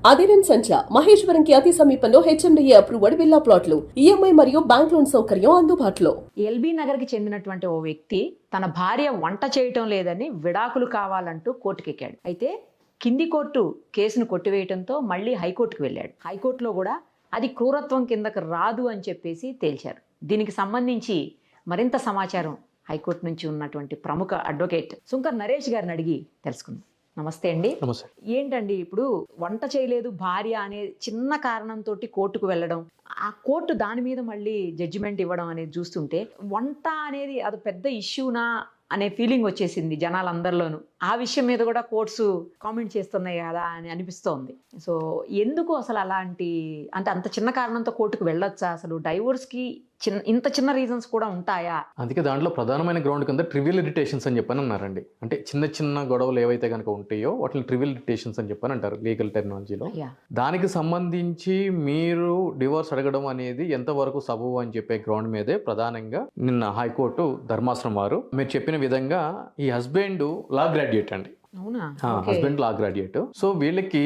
అదిరన్ సంచ మహేశ్వరంకి అతి సమీపంలో HMDA approved villa ప్లాట్లు ఈఎంఐ మరియు బ్యాంక్ లోన్ సౌకర్యం అందుబాటులో. ఎల్బీ నగర్కి చెందినటువంటి ఓ వ్యక్తి తన భార్య వంట చేయటం లేదని విడాకులు కావాలంటూ కోర్టుకెక్కాడు. అయితే కింది కోర్టు కేసును కొట్టివేయడంతో మళ్ళీ హైకోర్టుకు వెళ్ళాడు. హైకోర్టులో కూడా అది క్రూరత్వం కిందకు రాదు అని చెప్పేసి తేల్చారు. దీనికి సంబంధించి మరింత సమాచారం హైకోర్టు నుంచి ఉన్నటువంటి ప్రముఖ అడ్వకేట్ సుంకర్ నరేష్ గారిని అడిగి తెలుసుకుందాం. నమస్తే అండి. నమస్తే. ఏంటండి ఇప్పుడు వంట చేయలేదు భార్య అనే చిన్న కారణంతో కోర్టుకు వెళ్ళడం, ఆ కోర్టు దాని మీద మళ్ళీ జడ్జిమెంట్ ఇవ్వడం అనేది చూస్తుంటే వంట అనేది అది పెద్ద ఇష్యూనా అనే ఫీలింగ్ వచ్చేసింది జనాలందరిలోనూ. ఆ విషయం మీద కూడా కోర్ట్స్ కామెంట్ చేస్తున్నాయి కదా అని అనిపిస్తోంది. సో ఎందుకు అసలు అలాంటి అంటే అంత చిన్న కారణంతో కోర్టుకు వెళ్ళొచ్చా? అసలు డైవోర్స్కి ఇంత చిన్న రీజన్స్ కూడా ఉంటాయా? అందుకే దాంట్లో ప్రధానమైన గ్రౌండ్ కింద ట్రివియల్ ఇరిటేషన్స్ అని చెప్పని అన్నారండి. అంటే చిన్న చిన్న గొడవలు ఏవైతే కనుక ఉంటాయో వాటిని ట్రివియల్ ఇరిటేషన్స్ అని చెప్పని అంటారు లీగల్ టెర్మినాలజీలో. దానికి సంబంధించి మీరు డివోర్స్ అడగడం అనేది ఎంతవరకు సబబు అని చెప్పే గ్రౌండ్ మీదే ప్రధానంగా నిన్న హైకోర్టు ధర్మాసనం వారు మీరు చెప్పిన విధంగా ఈ హస్బెండ్ లా గ్రాడ్యుయేట్ అండి. Husband law graduate. సో వీళ్ళకి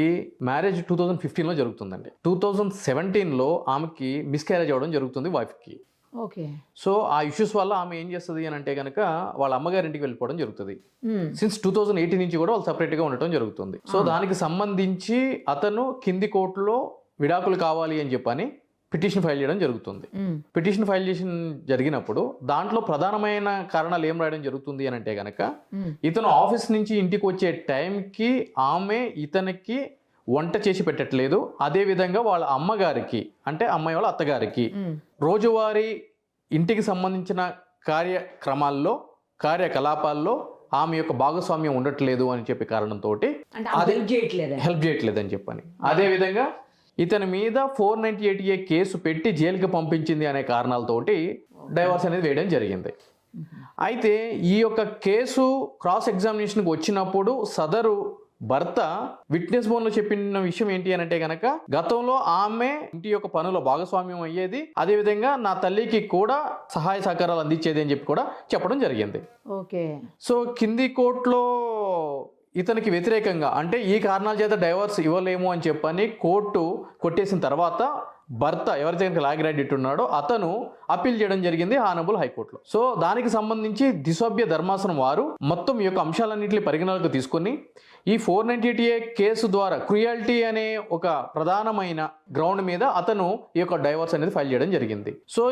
మ్యారేజ్ 2015లో జరుగుతుందండి. 2017లో ఆమెకి మిస్క్యారేజ్ అవ్వడం జరుగుతుంది వైఫ్ కి. ఓకే. సో ఆ ఇష్యూస్ వల్ల ఆమె ఏం చేస్తుంది అని అంటే కనుక వాళ్ళ అమ్మగారింటికి వెళ్ళిపోవడం జరుగుతుంది. సిన్స్ 2018 నుంచి కూడా వాళ్ళు సపరేట్ గా ఉండటం జరుగుతుంది. సో దానికి సంబంధించి అతను కింది కోర్టులో విడాకులు కావాలి అని చెప్పని పిటిషన్ ఫైల్ చేయడం జరుగుతుంది. పిటిషన్ ఫైల్ చేసిన జరిగినప్పుడు దాంట్లో ప్రధానమైన కారణాలు ఏం రాయడం జరుగుతుంది అని అంటే గనక ఇతను ఆఫీస్ నుంచి ఇంటికి వచ్చే టైంకి ఆమె ఇతనికి వంట చేసి పెట్టట్లేదు. అదే విధంగా వాళ్ళ అమ్మగారికి అంటే అమ్మాయి వాళ్ళ అత్తగారికి రోజువారీ ఇంటికి సంబంధించిన కార్యక్రమాల్లో కార్యకలాపాల్లో ఆమె యొక్క భాగస్వామ్యం ఉండట్లేదు అని చెప్పే కారణంతో హెల్ప్ చేయట్లేదు అని చెప్పని, అదే విధంగా ఇతని మీద 498A కేసు పెట్టి జైలుకి పంపించింది అనే కారణాలతోటి డైవర్స్ అనేది వేయడం జరిగింది. అయితే ఈ యొక్క కేసు క్రాస్ ఎగ్జామినేషన్కి వచ్చినప్పుడు సదరు భర్త విట్నెస్ బోన్లో చెప్పిన విషయం ఏంటి అని అంటే కనుక గతంలో ఆమె ఇంటి యొక్క పనుల భాగస్వామ్యం అయ్యేది, అదేవిధంగా నా తల్లికి కూడా సహాయ సహకారాలు అందించేది అని చెప్పి కూడా చెప్పడం జరిగింది. ఓకే. సో కింది కోర్టులో ఇతనికి వ్యతిరేకంగా అంటే ఈ కారణాల చేత డైవర్స్ ఇవ్వలేము అని చెప్పని కోర్టు కొట్టేసిన తర్వాత భర్త ఎవరైతే లా గ్రాడ్యుయేట్ ఉన్నాడో అతను అప్పీల్ చేయడం జరిగింది హానబుల్ హైకోర్టులో. సో దానికి సంబంధించి దిశోభ్య ధర్మాసనం వారు మొత్తం ఈ యొక్క అంశాలన్నింటినీ పరిగణలోకి తీసుకొని ఈ 498A కేసు ద్వారా క్రుయాలిటీ అనే ఒక ప్రధానమైన గ్రౌండ్ మీద అతను ఈ యొక్క డైవర్స్ అనేది ఫైల్ చేయడం జరిగింది. సో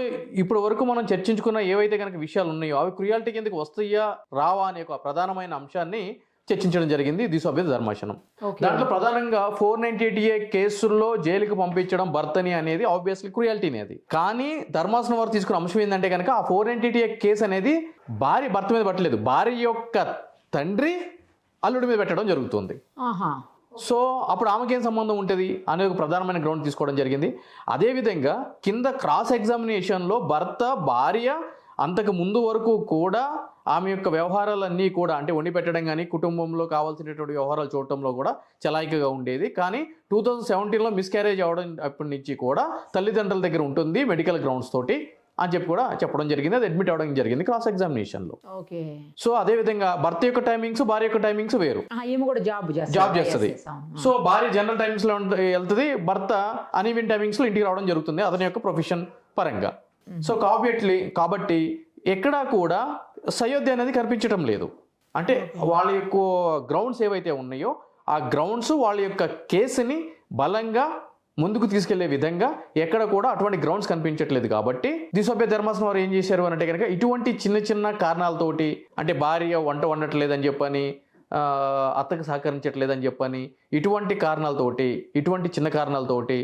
ఇప్పుడు వరకు మనం చర్చించుకున్న ఏవైతే కనుక విషయాలు ఉన్నాయో అవి క్రుయాలిటీ కిందకి వస్తాయా రావా అనే ఒక ప్రధానమైన అంశాన్ని చర్చించడం జరిగింది దిశోభ్య ధర్మాసనం. దాంట్లో ప్రధానంగా 498A కేసుల్లో జైలుకి పంపించడం భర్తని అనేది ఆబ్వియస్లీ క్రుయాలిటీని అది. కానీ ధర్మాసనం వారు తీసుకున్న అంశం ఏంటంటే కనుక ఆ 498A కేసు అనేది భర్త మీద పెట్టలేదు, భార్య యొక్క తండ్రి అల్లుడి మీద పెట్టడం జరుగుతుంది. సో అప్పుడు ఆమెకేం సంబంధం ఉంటుంది అనే ఒక ప్రధానమైన గ్రౌండ్ తీసుకోవడం జరిగింది. అదేవిధంగా కింద క్రాస్ ఎగ్జామినేషన్లో భర్త భార్య అంతకు ముందు వరకు కూడా ఆమె యొక్క వ్యవహారాలన్నీ కూడా అంటే వండి పెట్టడం కానీ కుటుంబంలో కావాల్సినటువంటి వ్యవహారాలు చూడటంలో కూడా చలాయికగా ఉండేది. కానీ 2017లో మిస్క్యారేజ్ అవ్వడం అప్పటి నుంచి కూడా తల్లిదండ్రుల దగ్గర ఉంటుంది మెడికల్ గ్రౌండ్స్ తోటి అని చెప్పి కూడా చెప్పడం జరిగింది. అది అడ్మిట్ అవ్వడం జరిగింది క్రాస్ ఎగ్జామినేషన్లో. సో అదే విధంగా భర్త యొక్క టైమింగ్స్ భార్య యొక్క టైమింగ్స్ వేరు, జాబ్ చేస్తుంది. సో భార్య జనరల్ టైమింగ్స్ లో వెళ్తుంది, భర్త అన్ఈవెన్ టైమింగ్స్ లో ఇంటికి రావడం జరుగుతుంది అతని యొక్క ప్రొఫెషన్ పరంగా. సో కాబట్టి ఎక్కడా కూడా సయోధ్య అనేది కనిపించడం లేదు. అంటే వాళ్ళ యొక్క గ్రౌండ్స్ ఏవైతే ఉన్నాయో ఆ గ్రౌండ్స్ వాళ్ళ యొక్క కేసుని బలంగా ముందుకు తీసుకెళ్లే విధంగా ఎక్కడ కూడా అటువంటి గ్రౌండ్స్ కనిపించట్లేదు. కాబట్టి దిశోభ్య ధర్మాసనం వారు ఏం చేశారు అని అంటే కనుక ఇటువంటి చిన్న చిన్న కారణాలతోటి అంటే భార్య వంట వండట్లేదని చెప్పని అత్తకు సహకరించట్లేదని చెప్పని ఇటువంటి కారణాలతోటి ఇటువంటి చిన్న కారణాలతోటి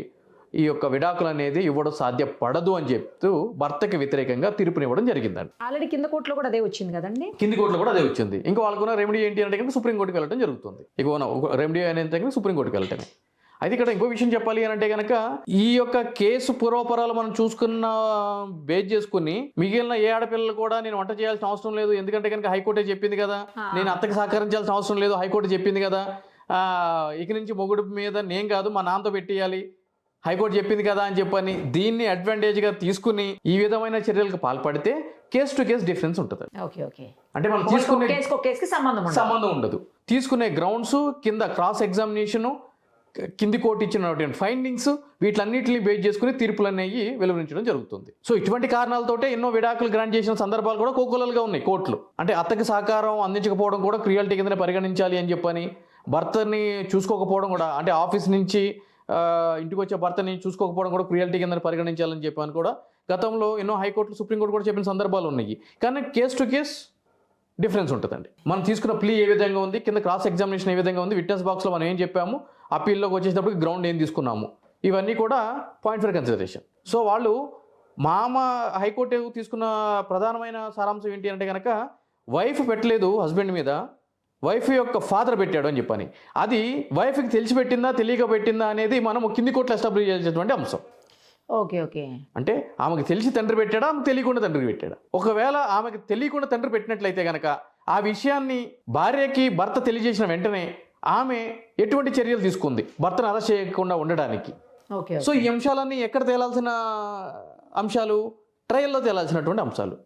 ఈ యొక్క విడాకులు అనేది ఇవ్వడం సాధ్యపడదు అని చెప్తూ భర్తకి వ్యతిరేకంగా తీర్పునివ్వడం జరిగిందండి. ఆల్రెడీ కింద కోర్టులో కూడా అదే వచ్చింది కదండి. కింది కోర్టులో కూడా అదే వచ్చింది. ఇంకా వాళ్ళకున్న రెమెడీ ఏంటి అంటే కనుక సుప్రీంకోర్టుకి వెళ్ళడం జరుగుతుంది. ఇక రెమెడీ అనేది సుప్రీంకోర్టుకి వెళ్ళటమే. అయితే ఇక్కడ ఇంకో విషయం చెప్పాలి అని అంటే కనుక ఈ యొక్క కేసు పూర్వపరాలు మనం చూసుకున్న బేస్ చేసుకుని మిగిలిన ఏ ఆడపిల్లలు కూడా నేను వంట చేయాల్సిన అవసరం లేదు, ఎందుకంటే కనుక హైకోర్టే చెప్పింది కదా, నేను అత్తకి సహకరించాల్సిన అవసరం లేదు, హైకోర్టు చెప్పింది కదా, ఇక నుంచి మొగుడు మీద నేను కాదు మా నాన్నతో పెట్టేయాలి, హైకోర్టు చెప్పింది కదా అని చెప్పని దీన్ని అడ్వాంటేజ్గా తీసుకుని ఈ విధమైన చర్యలకు పాల్పడితే కేసు టు కేసు డిఫరెన్స్ ఉంటుంది. అంటే మనం తీసుకునే సంబంధం ఉండదు. తీసుకునే గ్రౌండ్స్ కింద క్రాస్ ఎగ్జామినేషన్ కింది కోర్టు ఇచ్చిన ఫైండింగ్స్ వీటిలన్నింటినీ బేస్ చేసుకుని తీర్పులు అనేవి వెలువరించడం జరుగుతుంది. సో ఇటువంటి కారణాలతోటే ఎన్నో విడాకులు గ్రాంట్ చేసిన సందర్భాలు కూడా కోకోలలుగా ఉన్నాయి కోర్టులు. అంటే అత్తకి సహకారం అందించకపోవడం కూడా క్రియాలిటీ కిందనే పరిగణించాలి అని చెప్పని, భర్తని చూసుకోకపోవడం కూడా, అంటే ఆఫీస్ నుంచి ఇంటికి వచ్చే భర్తని చూసుకోకపోవడం కూడా క్రియాలిటీ కింద పరిగణించాలని చెప్పని కూడా గతంలో ఎన్నో హైకోర్టులు, సుప్రీంకోర్టు కూడా చెప్పిన సందర్భాలు ఉన్నాయి. కానీ కేస్ టు కేస్ డిఫరెన్స్ ఉంటుందండి. మనం తీసుకున్న ప్లీ ఏ విధంగా ఉంది, కింద క్రాస్ ఎగ్జామినేషన్ ఏ విధంగా ఉంది, విట్నెస్ బాక్స్లో మనం ఏం చెప్పాము, అప్పీల్లోకి వచ్చేటప్పుడు గ్రౌండ్ ఏం తీసుకున్నాము, ఇవన్నీ కూడా పాయింట్ ఫర్ కన్సిడరేషన్. సో వాళ్ళు హైకోర్టు తీసుకున్న ప్రధానమైన సారాంశం ఏంటి అంటే కనుక వైఫ్ పెట్టలేదు హస్బెండ్ మీద, వైఫ్ యొక్క ఫాదర్ పెట్టాడు అని చెప్పని. అది వైఫ్కి తెలిసి పెట్టిందా తెలియక పెట్టిందా అనేది మనం కింది కోర్టులో ఎస్టాబ్లిష్ చేసేటువంటి అంశం. Okay okay. అంటే ఆమెకు తెలిసి తండ్రి పెట్టాడా, ఆమెకు తెలియకుండా తండ్రి పెట్టాడా? ఒకవేళ ఆమెకు తెలియకుండా తండ్రి పెట్టినట్లయితే కనుక ఆ విషయాన్ని భార్యకి భర్త తెలియజేసిన వెంటనే ఆమె ఎటువంటి చర్యలు తీసుకుంది భర్తను అరెస్ట్ చేయకుండా ఉండడానికి? ఓకే. సో ఈ అంశాలన్నీ ఎక్కడ తేలాల్సిన అంశాలు? ట్రయల్లో తేలాల్సినటువంటి అంశాలు.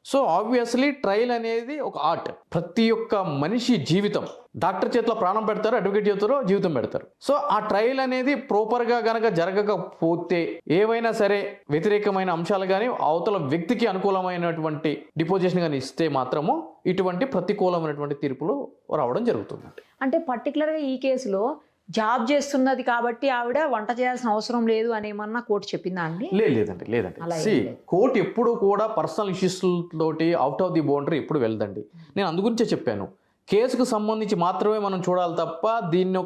సో ఆబ్వియస్లీ ట్రయల్ అనేది ఒక ఆర్ట్. ప్రతి ఒక్క మనిషి జీవితం, డాక్టర్ చేతిలో ప్రాణం పెడతారు, అడ్వకేట్ చేతిలో జీవితం పెడతారు. సో ఆ ట్రయల్ అనేది ప్రాపర్గా గనక జరగకపోతే ఏవైనా సరే వ్యతిరేకమైన అంశాలు కానీ అవతల వ్యక్తికి అనుకూలమైనటువంటి డిపోజిషన్ కానీ ఇస్తే మాత్రము ఇటువంటి ప్రతికూలమైనటువంటి తీర్పులు రావడం జరుగుతుంది. అంటే పర్టికులర్గా ఈ కేసులో జాబ్ చేస్తున్నది కాబట్టి ఆవిడ వంట చేయాల్సిన అవసరం లేదు అనేమన్నా కోర్టు చెప్పిందా అండి? లేదండి. కోర్టు ఎప్పుడు కూడా పర్సనల్ ఇష్యూస్ తోటి అవుట్ ఆఫ్ ది బౌండరీ ఎప్పుడు వెళ్ళదండి. నేను అందుగురించే చెప్పాను, కేసుకు సంబంధించి మాత్రమే మనం చూడాలి తప్ప దీన్ని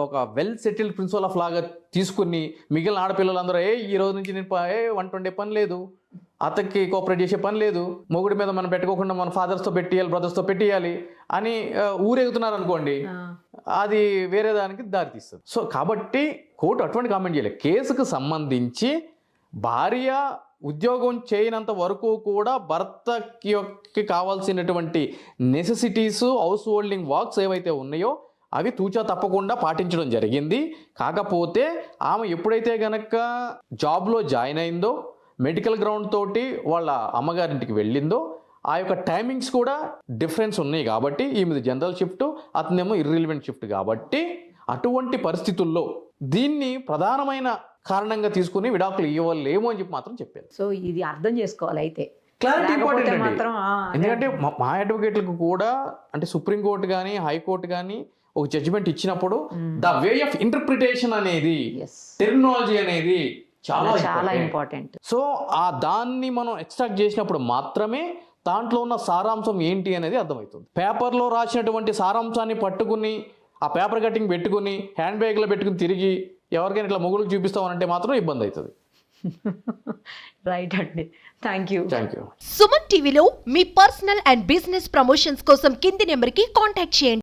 ఒక వెల్ సెటిల్డ్ ప్రిన్సిపల్ ఆఫ్ లాగా తీసుకుని మిగిలిన ఆడపిల్లలందరూ ఈ రోజు నుంచి నేను వంట వండే పని లేదు, అతనికి కోఆపరేట్ చేసే పని లేదు, మొగుడి మీద మనం పెట్టుకోకుండా మన ఫాదర్స్తో పెట్టియాలి, బ్రదర్స్తో పెట్టియాలి అని ఊరేగుతున్నారు అనుకోండి, అది వేరే దానికి దారితీస్తుంది. సో కాబట్టి కోర్టు అటువంటి కామెంట్ చేయలేదు. కేసుకు సంబంధించి భార్య ఉద్యోగం చేయనంత వరకు కూడా భర్తకి కావాల్సినటువంటి నెసెసిటీస్, హౌస్ హోల్డింగ్ వర్క్స్ ఏవైతే ఉన్నాయో అవి తూచా తప్పకుండా పాటించడం జరిగింది. కాకపోతే ఆమె ఎప్పుడైతే గనక జాబ్లో జాయిన్ అయిందో, మెడికల్ గ్రౌండ్ తోటి వాళ్ళ అమ్మగారింటికి వెళ్ళిందో, ఆ యొక్క టైమింగ్స్ కూడా డిఫరెన్స్ ఉన్నాయి కాబట్టి, ఈమెది జనరల్ షిఫ్ట్, అతనేమో ఇర్రిలివెంట్ షిఫ్ట్ కాబట్టి అటువంటి పరిస్థితుల్లో దీన్ని ప్రధానమైన కారణంగా తీసుకుని విడాకులు ఇవ్వలేమో అని చెప్పి మాత్రం చెప్పారు. సో ఇది అర్థం చేసుకోవాలి అయితే. క్లారిటీ ఇంపార్టెంట్ అండి. ఎందుకంటే మా అడ్వకేట్లకు కూడా, అంటే సుప్రీంకోర్టు కానీ హైకోర్టు కానీ ఒక జడ్జిమెంట్ ఇచ్చినప్పుడు ద వే ఆఫ్ ఇంటర్ప్రిటేషన్ అనేది, టెర్మినాలజీ అనేది చాలా ఇంపార్టెంట్. సో దాన్ని మనం ఎక్స్ట్రాక్ట్ చేసినప్పుడు మాత్రమే దాంట్లో ఉన్న సారాంశం ఏంటి అనేది అర్థమవుతుంది. పేపర్లో రాసినటువంటి సారాంశాన్ని పట్టుకుని ఆ పేపర్ కటింగ్ పెట్టుకుని హ్యాండ్ బ్యాగ్లో పెట్టుకుని తిరిగి ఎవరికైనా ఇట్లా మొగుళ్ళకి చూపిస్తామనంటే మాత్రం ఇబ్బంది అవుతుంది. రైట్ అండి. Thank you. సుమన్ టీవీలో మీ పర్సనల్ అండ్ బిజినెస్ ప్రమోషన్స్ కోసం కింది నెంబర్కి కాంటాక్ట్ చేయండి.